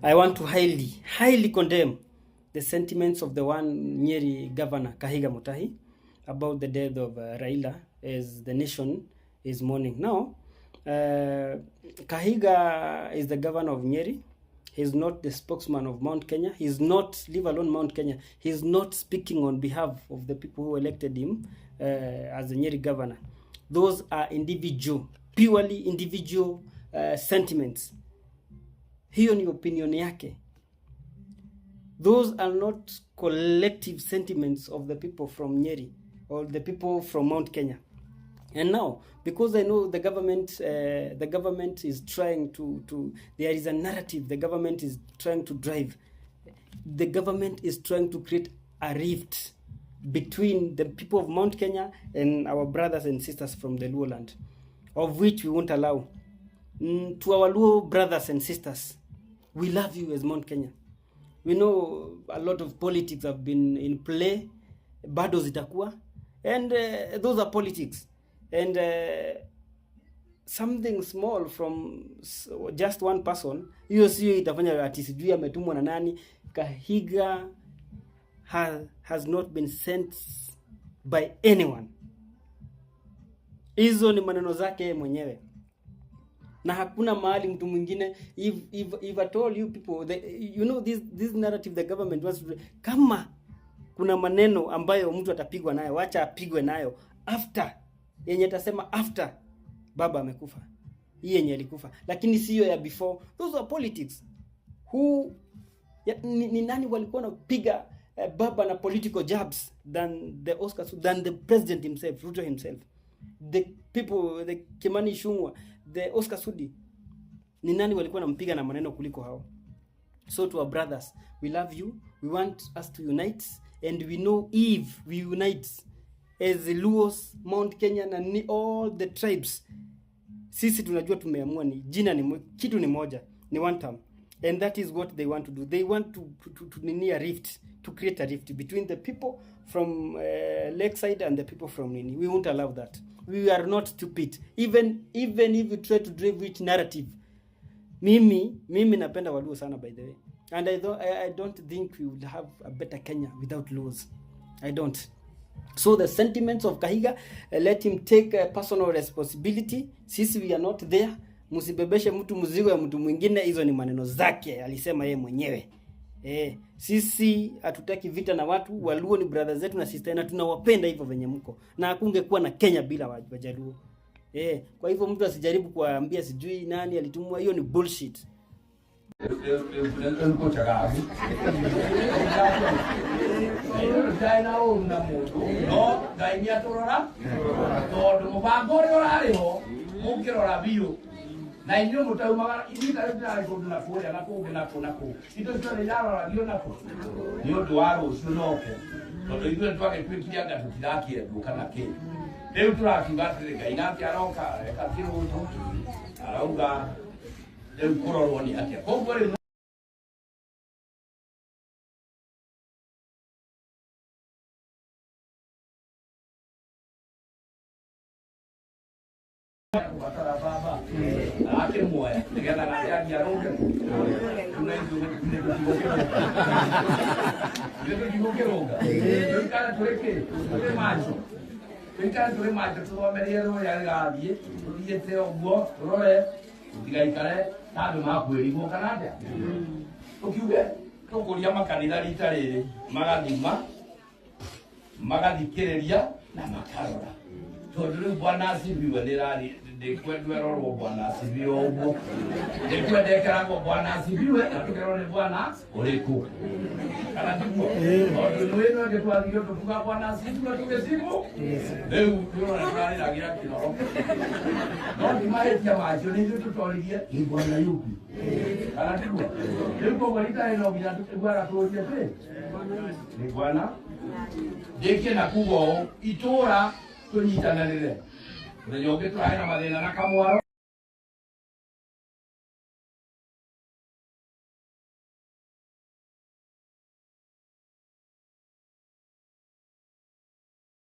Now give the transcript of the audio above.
I want to highly condemn the sentiments of the one Nyeri Governor Kahiga Mutahi about the death of Raila, as the nation is mourning. Now, Kahiga is the governor of Nyeri. He's not the spokesman of Mount Kenya. He's not, leave alone Mount Kenya, he's not speaking on behalf of the people who elected him as the Nyeri governor. Those are individual, purely individual sentiments. Hiyo ni opinion yake. Those are not collective sentiments of the people from Nyeri or the people from Mount Kenya. And now, because I know the government is trying to there is a narrative the government is trying to drive. The government is trying to create a rift between the people of Mount Kenya and our brothers and sisters from the Luo land, of which we won't allow. To our Luo brothers and sisters, we love you as Mount Kenya. We know a lot of politics have been in play, bado zitakuwa, and those are politics. And something small from just one person, hiyo sio itafanya ati sijui ametumwa na nani. Kahiga has not been sent by anyone. Hizo ni maneno zake mwenyewe. Na hakuna mahali mtu mwingine. If I told you people, you know this narrative the government wants to, kama kuna maneno ambayo mtu atapigwa nayo, wacha apigwe nayo after yenye atasema after baba amekufa, hii yenye alikufa, lakini sio ya before. Those are politics. Ni nani walikuwa wanapiga baba na political jabs than the Oscars, than the president himself, Ruto himself, the people, the Kimani Ichung'wah, the Oscar Sudi? Ni nani walikuwa wanampiga na maneno kuliko hao? So to our brothers, we love you, we want us to unite, and we know if we unite as the Luos, Mount Kenya na all the tribes, sisi tunajua tumeamua ni jina ni kitu ni moja, ni one term, and that is what they want to do. They want to nini a rift, to create a rift between the people from Lakeside and the people from Nini. We won't allow that. We are not stupid. Even if you try to drive which narrative. Mimi napenda Waluo sana, by the way, and I don't think we would have a better Kenya without Luos. I don't. So the sentiments of Kahiga, let him take personal responsibility. Sisi we are not there. Musibebeshe mtu mzigo ya mtu mwingine, hizo ni maneno zake, alisema yeye mwenyewe. Sisi hatutaki vita na watu. Waluo ni brothers zetu na sister, na tunawapenda hivyo venye mko, na hakungekuwa na Kenya bila Wajaluo. Kwa hivyo mtu asijaribu kuambia sijui nani alitumwa, hiyo ni bullshit. Na inyo mutaumaga idita rutari ko na ko na ko ito tole yaro radio na ko yo duaro sunoke to ito twake kwikia ga tutidaki dukana ke leo turakibatire gaina kyaroka ka kiro to arauga leo kororoni atia ko gore batara baba ake moya tegana na ya roke kana tureke macho kana ture macho to ameriero ya galie yete ogwo rore digaikare tabe makweri go kanada ukiuge to kuria makanitha rita riri magathikiriria na makarora tondu bwana asibiwe nirari ndikwendwero ro bwana asibiwe ogwo ndikwendekera go bwana asibiwe atukero ni bwana uriku kana ndipo tondu wino nditwathio tukuga bwana asibiwe tugesibu leu tuona nani ragira kinoro no mahetia macho ni tutoririe ni bwana yupi kana ndipo leu ko walita eno bila tukigwara tuorie pe ni bwana deke na kugo itora tunyitananire nyoke turaina mathina na kamwaro